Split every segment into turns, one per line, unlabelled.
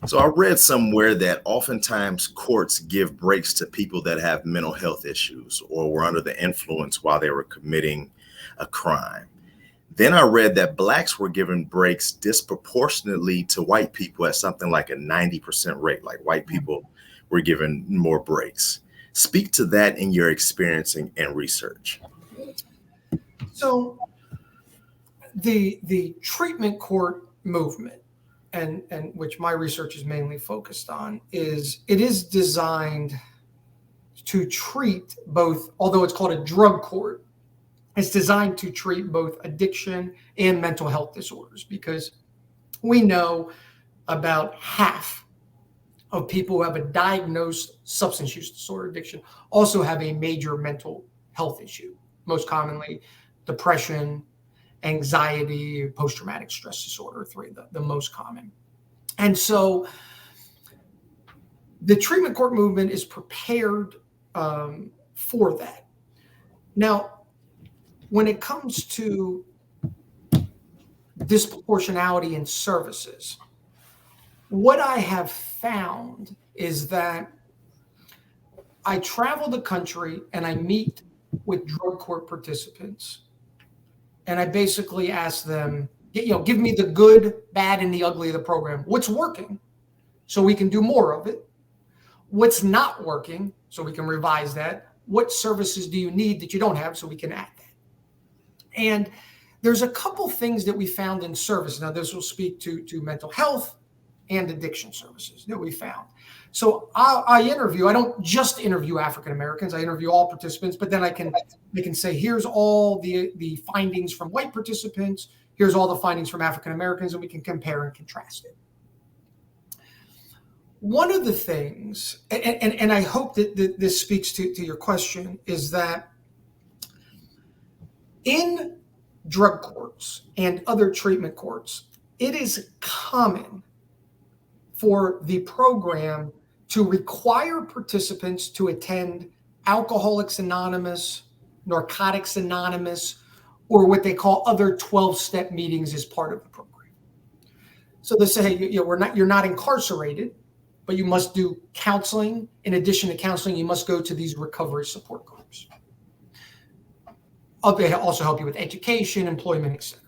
So I read somewhere that oftentimes courts give breaks to people that have mental health issues or were under the influence while they were committing a crime. Then I read that blacks were given breaks disproportionately to white people at something like a 90% rate, like white people were given more breaks. Speak to that in your experience and research.
So the treatment court movement, and which my research is mainly focused on, is designed to treat both, although it's called a drug court, it's designed to treat both addiction and mental health disorders, because we know about half of people who have a diagnosed substance use disorder addiction also have a major mental health issue, most commonly depression, anxiety, post-traumatic stress disorder, three of the most common. And so the treatment court movement is prepared for that. Now, when it comes to disproportionality in services, what I have found is that I travel the country and I meet with drug court participants, and I basically ask them, give me the good, bad, and the ugly of the program. What's working so we can do more of it? What's not working so we can revise that? What services do you need that you don't have so we can add that? And there's a couple things that we found in service. Now, this will speak to mental health and addiction services that we found. So I don't just interview African Americans, I interview all participants, but then I can say, here's all the findings from white participants, here's all the findings from African Americans, and we can compare and contrast it. One of the things, and I hope that this speaks to your question, is that in drug courts and other treatment courts, it is common for the program to require participants to attend Alcoholics Anonymous, Narcotics Anonymous, or what they call other 12-step meetings as part of the program. So they say, hey, you're not incarcerated, but you must do counseling. In addition to counseling, you must go to these recovery support groups. They also help you with education, employment, etc.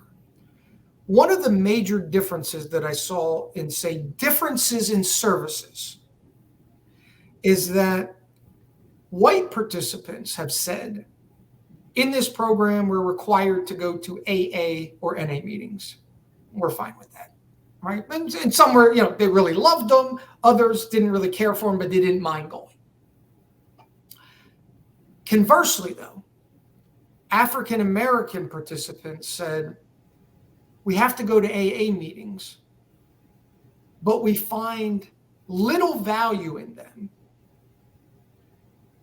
One of the major differences that I saw in, say, differences in services is that white participants have said, in this program, we're required to go to AA or NA meetings. We're fine with that, right? And some were, they really loved them. Others didn't really care for them, but they didn't mind going. Conversely, though, African American participants said, we have to go to AA meetings, but we find little value in them.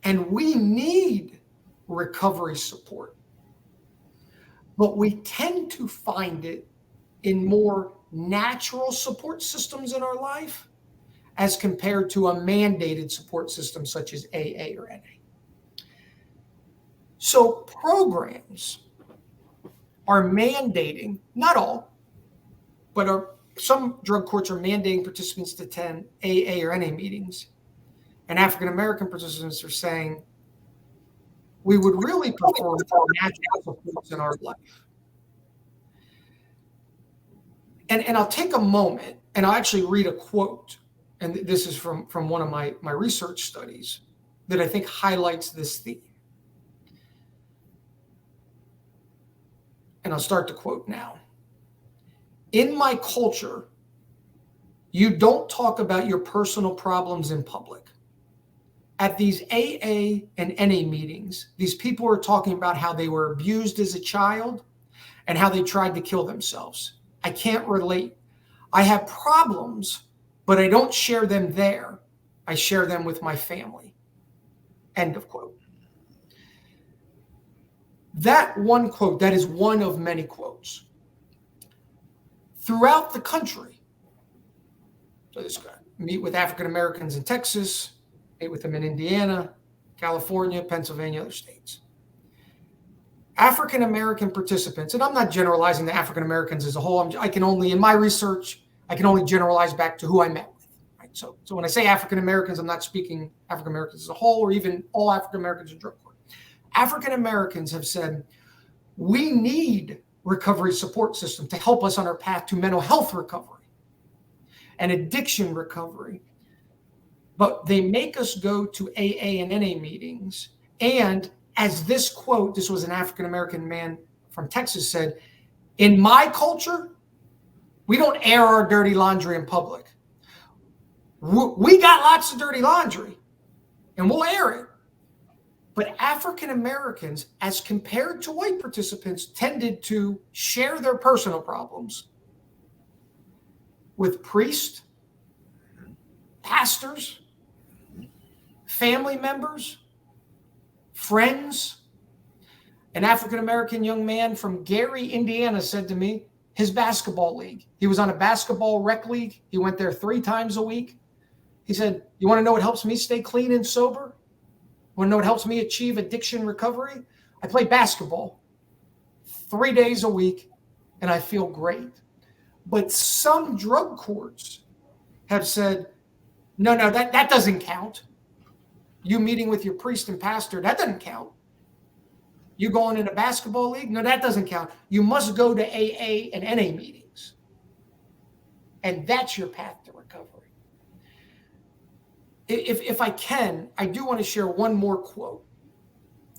And we need recovery support. But we tend to find it in more natural support systems in our life as compared to a mandated support system such as AA or NA. So programs are mandating, not all, but some drug courts are mandating participants to attend AA or NA meetings. And African American participants are saying, we would really prefer more natural supports in our life. And I'll take a moment and I'll actually read a quote. And this is from one of my research studies that I think highlights this theme. And I'll start the quote now. In my culture, you don't talk about your personal problems in public. At these AA and NA meetings, these people are talking about how they were abused as a child and how they tried to kill themselves. I can't relate. I have problems, but I don't share them there. I share them with my family. End of quote. That one quote, that is one of many quotes. Throughout the country, so this guy, meet with African Americans in Texas, meet with them in Indiana, California, Pennsylvania, other states. African American participants, and I'm not generalizing the African Americans as a whole, I can only, in my research, I can only generalize back to who I met with. Right? So when I say African Americans, I'm not speaking African Americans as a whole or even all African Americans in drug court. African Americans have said, we need recovery support system to help us on our path to mental health recovery and addiction recovery. But they make us go to AA and NA meetings. And as this quote, this was an African American man from Texas said, in my culture, we don't air our dirty laundry in public. We got lots of dirty laundry and we'll air it. But African Americans, as compared to white participants, tended to share their personal problems with priests, pastors, family members, friends. An African American young man from Gary, Indiana said to me, his basketball league. He was on a basketball rec league. He went there 3 times a week. He said, you want to know what helps me stay clean and sober? Want to know what helps me achieve addiction recovery? I play basketball 3 days a week, and I feel great. But some drug courts have said, no, that doesn't count. You meeting with your priest and pastor, that doesn't count. You going in a basketball league? No, that doesn't count. You must go to AA and NA meetings. And that's your path to recovery. If I can, I do want to share one more quote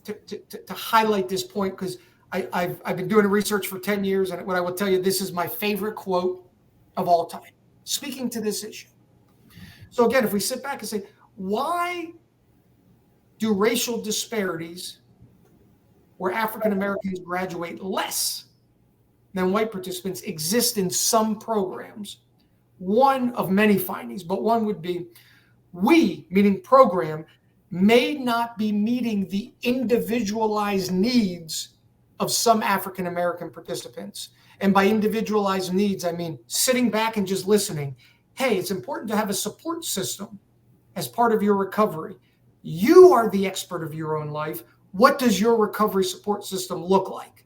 to highlight this point, because I've been doing research for 10 years, and what I will tell you, this is my favorite quote of all time, speaking to this issue. So again, if we sit back and say, why do racial disparities where African Americans graduate less than white participants exist in some programs? One of many findings, but one would be, we, meaning program, may not be meeting the individualized needs of some African American participants. And by individualized needs, I mean sitting back and just listening. Hey, it's important to have a support system as part of your recovery. You are the expert of your own life. What does your recovery support system look like?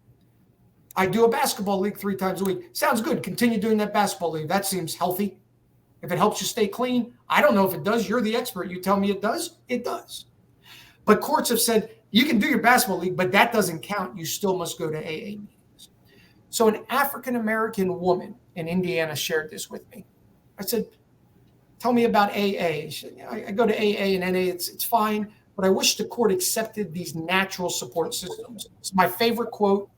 I do a basketball league 3 times a week. Sounds good. Continue doing that basketball league. That seems healthy. If it helps you stay clean, I don't know if it does. You're the expert. You tell me it does. It does. But courts have said, you can do your basketball league, but that doesn't count. You still must go to AA meetings. So an African-American woman in Indiana shared this with me. I said, tell me about AA. She said, I go to AA and NA. It's fine. But I wish the court accepted these natural support systems. It's my favorite quote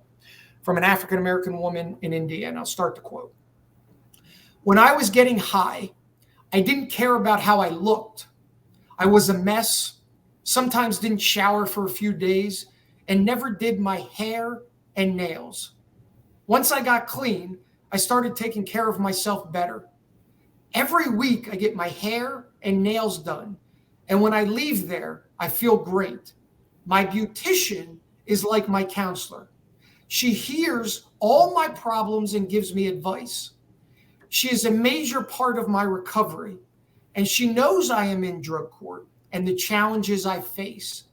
from an African-American woman in Indiana. I'll start the quote. When I was getting high, I didn't care about how I looked. I was a mess, sometimes didn't shower for a few days, and never did my hair and nails. Once I got clean, I started taking care of myself better. Every week I get my hair and nails done. And when I leave there, I feel great. My beautician is like my counselor. She hears all my problems and gives me advice. She is a major part of my recovery, and she knows I am in drug court and the challenges I face.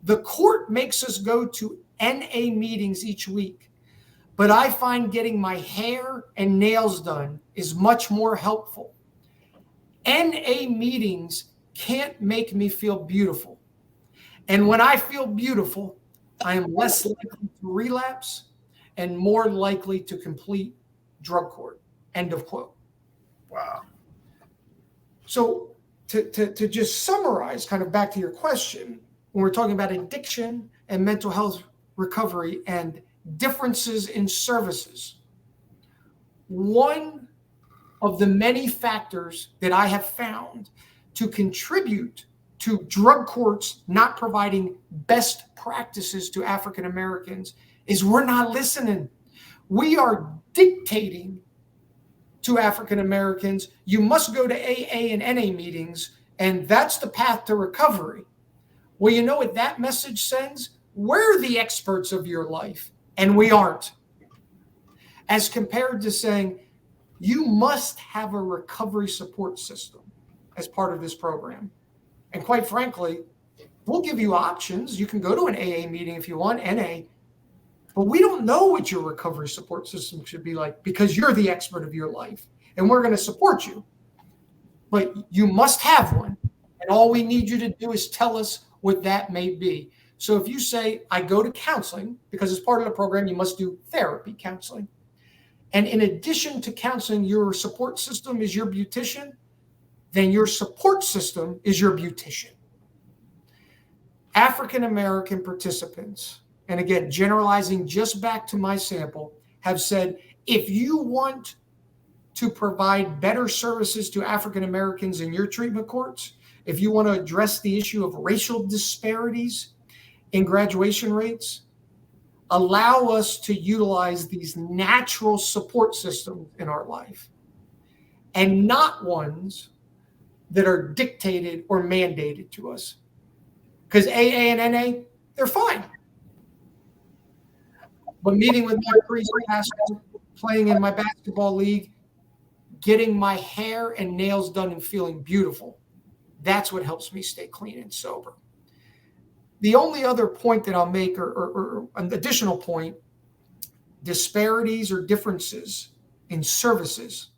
The court makes us go to NA meetings each week, but I find getting my hair and nails done is much more helpful. NA meetings can't make me feel beautiful. And when I feel beautiful, I am less likely to relapse and more likely to complete drug court. End of quote.
Wow.
So to just summarize, kind of back to your question, when we're talking about addiction and mental health recovery and differences in services, one of the many factors that I have found to contribute to drug courts not providing best practices to African Americans is we're not listening. We are dictating to African Americans, you must go to AA and NA meetings, and that's the path to recovery. Well, you know what that message sends? We're the experts of your life, and we aren't. As compared to saying, you must have a recovery support system as part of this program. And quite frankly, we'll give you options. You can go to an AA meeting if you want, NA, but we don't know what your recovery support system should be like because you're the expert of your life. and we're going to support you. But you must have one. And all we need you to do is tell us what that may be. So if you say, I go to counseling, because as part of the program, you must do therapy counseling. And in addition to counseling, your support system is your beautician, then your support system is your beautician. African-American participants, and again, generalizing just back to my sample, have said, if you want to provide better services to African-Americans in your treatment courts, if you want to address the issue of racial disparities in graduation rates, allow us to utilize these natural support systems in our life and not ones that are dictated or mandated to us. Because AA and NA, they're fine. But meeting with my priest pastor, playing in my basketball league, getting my hair and nails done and feeling beautiful, that's what helps me stay clean and sober. The only other point that I'll make, or an additional point, disparities or differences in services.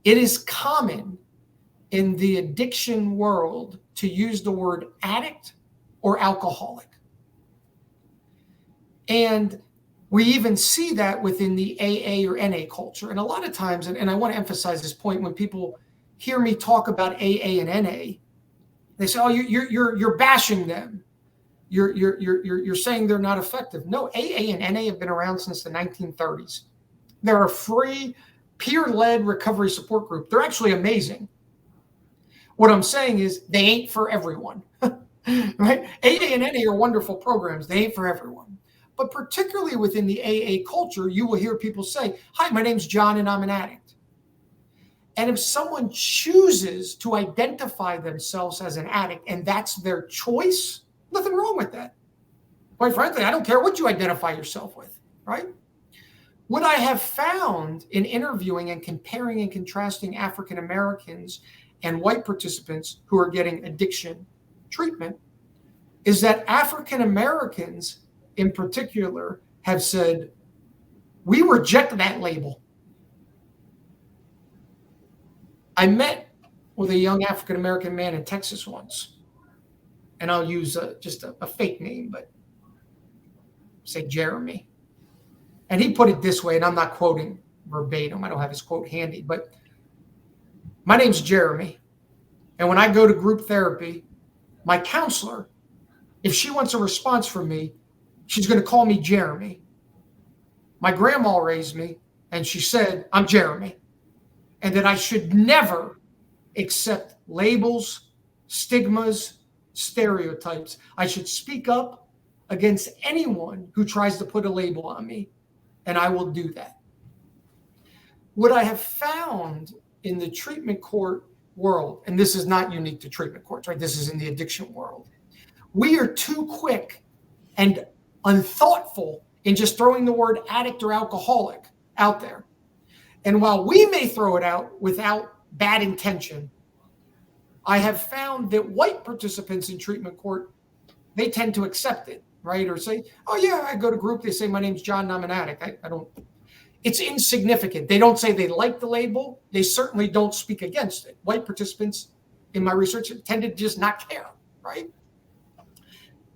It is common in the addiction world to use the word addict or alcoholic. And we even see that within the AA or NA culture. And a lot of times, and I want to emphasize this point, when people hear me talk about AA and NA, they say, "Oh, you're bashing them. You're saying they're not effective." No, AA and NA have been around since the 1930s. They're a free, peer-led recovery support group. They're actually amazing. What I'm saying is they ain't for everyone, right? AA and NA are wonderful programs. They ain't for everyone. But particularly within the AA culture, you will hear people say, "Hi, my name's John and I'm an addict." And if someone chooses to identify themselves as an addict and that's their choice, nothing wrong with that. Quite frankly, I don't care what you identify yourself with, right? What I have found in interviewing and comparing and contrasting African Americans and white participants who are getting addiction treatment is that African Americans in particular have said, we reject that label. I met with a young African American man in Texas once, and I'll use just a fake name, but say Jeremy. And he put it this way, and I'm not quoting verbatim. I don't have his quote handy, but my name's Jeremy. And when I go to group therapy, my counselor, if she wants a response from me, she's going to call me Jeremy. My grandma raised me, and she said, I'm Jeremy. And that I should never accept labels, stigmas, stereotypes. I should speak up against anyone who tries to put a label on me, and I will do that. What I have found in the treatment court world, and this is not unique to treatment courts, right? This is in the addiction world. We are too quick and unthoughtful in just throwing the word addict or alcoholic out there. And while we may throw it out without bad intention, I have found that white participants in treatment court, they tend to accept it, right? Or say, oh yeah, I go to group, they say, my name's John and I'm an addict. I don't, it's insignificant. They don't say they like the label. They certainly don't speak against it. White participants in my research tend to just not care, right?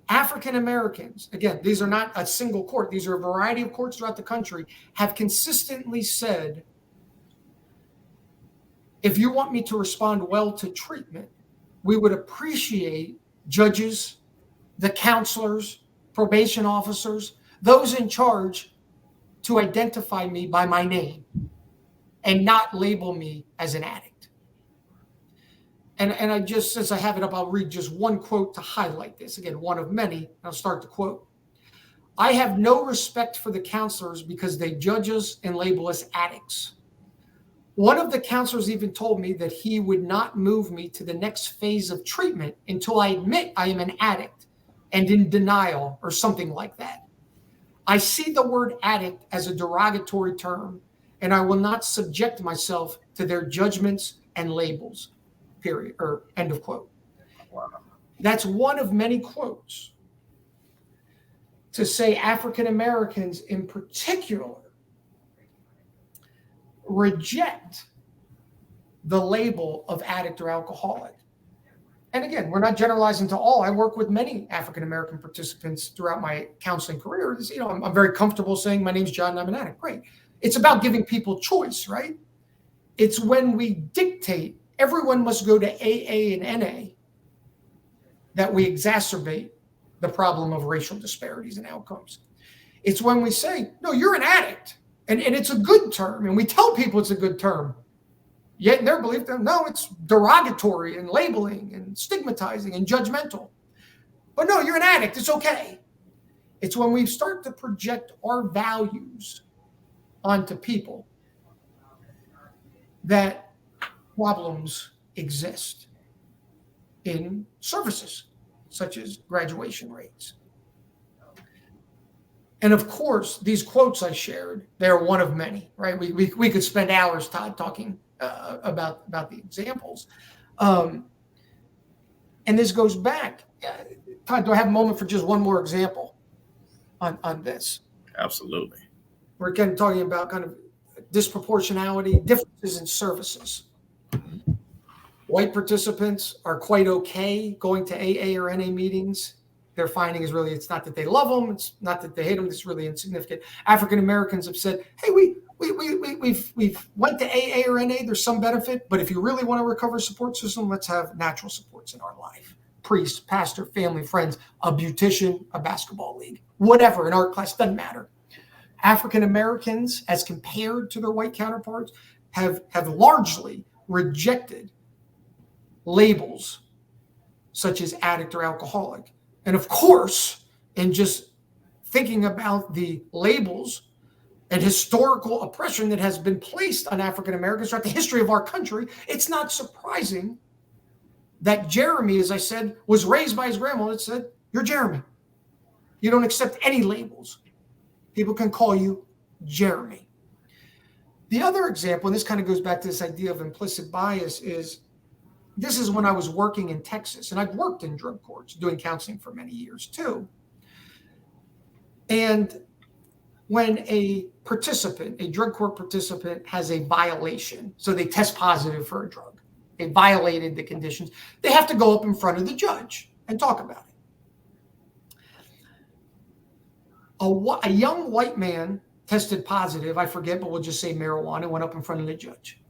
African Americans, again, these are not a single court. These are a variety of courts throughout the country, have consistently said, if you want me to respond well to treatment, we would appreciate judges, the counselors, probation officers, those in charge to identify me by my name and not label me as an addict. And I just, since I have it up, I'll read just one quote to highlight this. Again, one of many. I'll start the quote. I have no respect for the counselors because they judge us and label us addicts. One of the counselors even told me that he would not move me to the next phase of treatment until I admit I am an addict and in denial or something like that. I see the word addict as a derogatory term, and I will not subject myself to their judgments and labels, period, or end of quote. Wow. That's one of many quotes to say African Americans in particular reject the label of addict or alcoholic. And again, we're not generalizing to all. I work with many African-American participants throughout my counseling career. I'm very comfortable saying my name's John and I'm an addict. Great. It's about giving people choice, right? It's when we dictate everyone must go to AA and NA that we exacerbate the problem of racial disparities and outcomes. It's when we say, no, you're an addict. And it's a good term. And we tell people it's a good term. Yet in their belief, no, it's derogatory and labeling and stigmatizing and judgmental. But no, you're an addict. It's okay. It's when we start to project our values onto people that problems exist in services such as graduation rates. And of course, these quotes I shared, they're one of many, right? We could spend hours, Todd, talking about the examples. And this goes back. Todd, do I have a moment for just one more example on this?
Absolutely.
We're again talking about kind of disproportionality, differences in services. White participants are quite okay going to AA or NA meetings. Their finding is really, it's not that they love them, it's not that they hate them, it's really insignificant. African Americans have said, hey, we've went to AA or NA, there's some benefit, but if you really want to recover a support system, let's have natural supports in our life. Priest, pastor, family, friends, a beautician, a basketball league, whatever, an art class, doesn't matter. African Americans, as compared to their white counterparts, have largely rejected labels such as addict or alcoholic. And of course, in just thinking about the labels and historical oppression that has been placed on African Americans throughout the history of our country, it's not surprising that Jeremy, as I said, was raised by his grandma that said, you're Jeremy. You don't accept any labels. People can call you Jeremy. The other example, and this kind of goes back to this idea of implicit bias, is this is when I was working in Texas, and I've worked in drug courts doing counseling for many years too. And when a participant, a drug court participant, has a violation, so they test positive for a drug, they violated the conditions, they have to go up in front of the judge and talk about it. A young white man tested positive, I forget, but we'll just say marijuana, went up in front of the judge.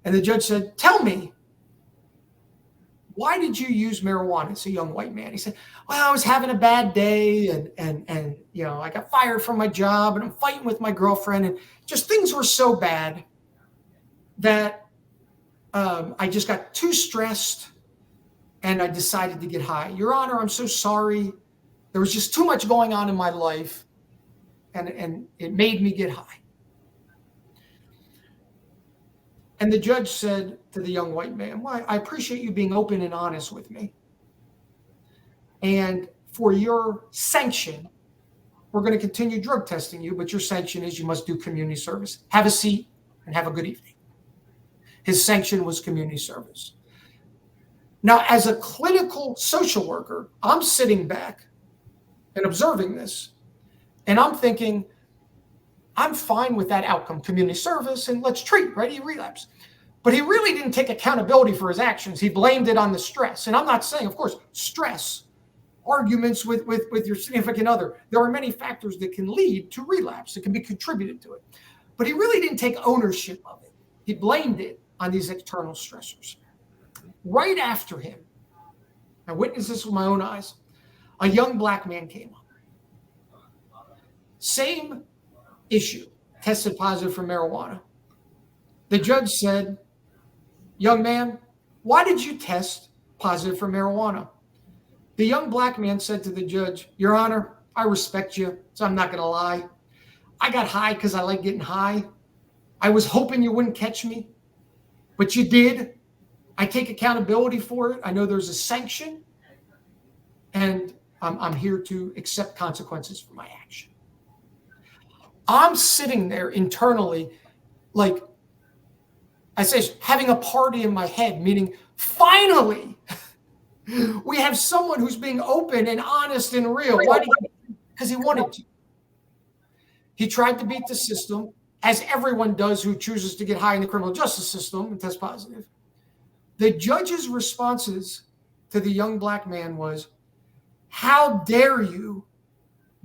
And the judge said, tell me, why did you use marijuana? It's a young white man. He said, well, I was having a bad day and you know, I got fired from my job and I'm fighting with my girlfriend and just things were so bad that I just got too stressed and I decided to get high. Your Honor, I'm so sorry. There was just too much going on in my life and it made me get high. And the judge said to the young white man, well, I appreciate you being open and honest with me. And for your sanction, we're going to continue drug testing you, but your sanction is you must do community service. Have a seat and have a good evening. His sanction was community service. Now, as a clinical social worker, I'm sitting back and observing this, and I'm thinking, I'm fine with that outcome, community service, and let's treat, right? He relapsed. But he really didn't take accountability for his actions. He blamed it on the stress. And I'm not saying, of course, stress, arguments with your significant other, there are many factors that can lead to relapse, that can be contributed to it. But he really didn't take ownership of it. He blamed it on these external stressors. Right after him, I witnessed this with my own eyes, a young black man came up. Same issue, tested positive for marijuana. The judge said, young man, why did you test positive for marijuana? The young black man said to the judge, Your Honor, I respect you, so I'm not going to lie. I got high because I like getting high. I was hoping you wouldn't catch me, but you did. I take accountability for it. I know there's a sanction, and I'm here to accept consequences for my action. I'm sitting there internally, like I say, having a party in my head, meaning finally we have someone who's being open and honest and real. Why did he? Because he wanted to. He tried to beat the system. as everyone does who chooses to get high in the criminal justice system and test positive. The judge's responses to the young black man was, how dare you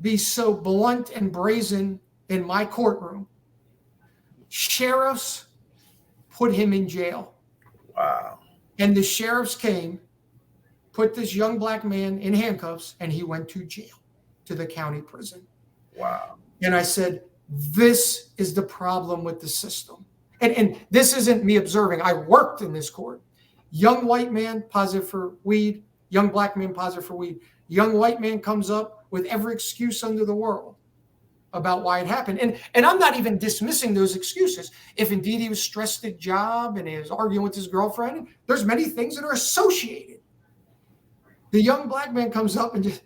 be so blunt and brazen in my courtroom? Sheriffs put him in jail.
Wow.
And the sheriffs came, put this young black man in handcuffs, and he went to jail, to the county prison.
Wow.
And I said, this is the problem with the system. And this isn't me observing. I worked in this court. Young white man positive for weed, young black man positive for weed. Young white man comes up with every excuse under the world about why it happened. And I'm not even dismissing those excuses. If indeed he was stressed at job and he was arguing with his girlfriend, there's many things that are associated. The young black man comes up and just,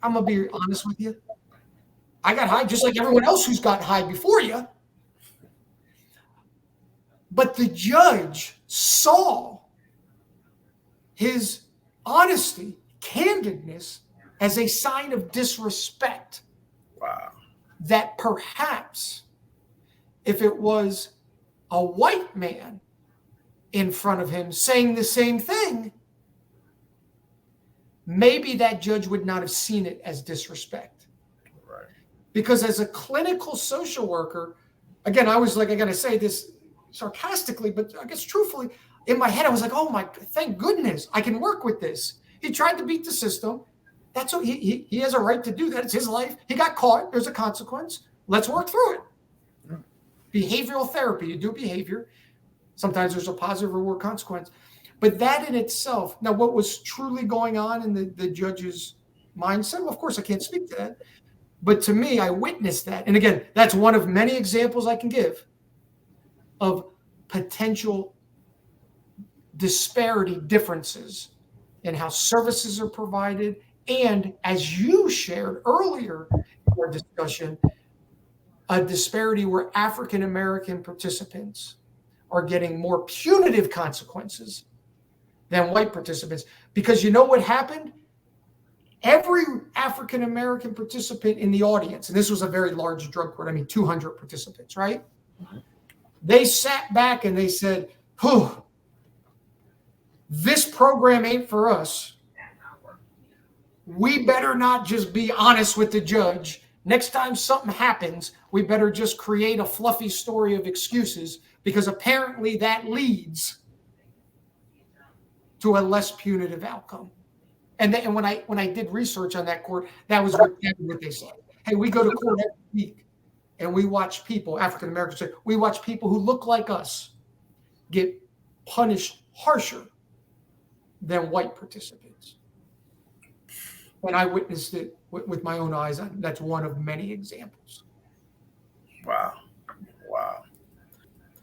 I'm going to be honest with you. I got high just like everyone else who's got high before you. But the judge saw his honesty, candidness as a sign of disrespect.
Wow.
That perhaps if it was a white man in front of him saying the same thing, maybe that judge would not have seen it as disrespect.
Right.
Because as a clinical social worker, again, I was like, I got to say this sarcastically, but I guess truthfully, in my head, I was like, oh my, thank goodness I can work with this. He tried to beat the system. That's what he has a right to do that. It's his life. He got caught. There's a consequence. Let's work through it. Behavioral therapy, you do behavior. Sometimes there's a positive reward consequence. But that in itself, now what was truly going on in the judge's mindset? Well, of course, I can't speak to that. But to me, I witnessed that. And again, that's one of many examples I can give of potential disparity differences in how services are provided. And as you shared earlier in our discussion, a disparity where African-American participants are getting more punitive consequences than white participants. Because you know what happened? Every African-American participant in the audience, and this was a very large drug court, 200 participants, right? They sat back and they said, whew, this program ain't for us. We better not just be honest with the judge. Next time something happens, we better just create a fluffy story of excuses, because apparently that leads to a less punitive outcome. And when I did research on that court, that was what they said. Hey, we go to court every week and we watch people, African Americans, we watch people who look like us get punished harsher than white participants. And I witnessed it with my own eyes. That's one of many examples.
Wow.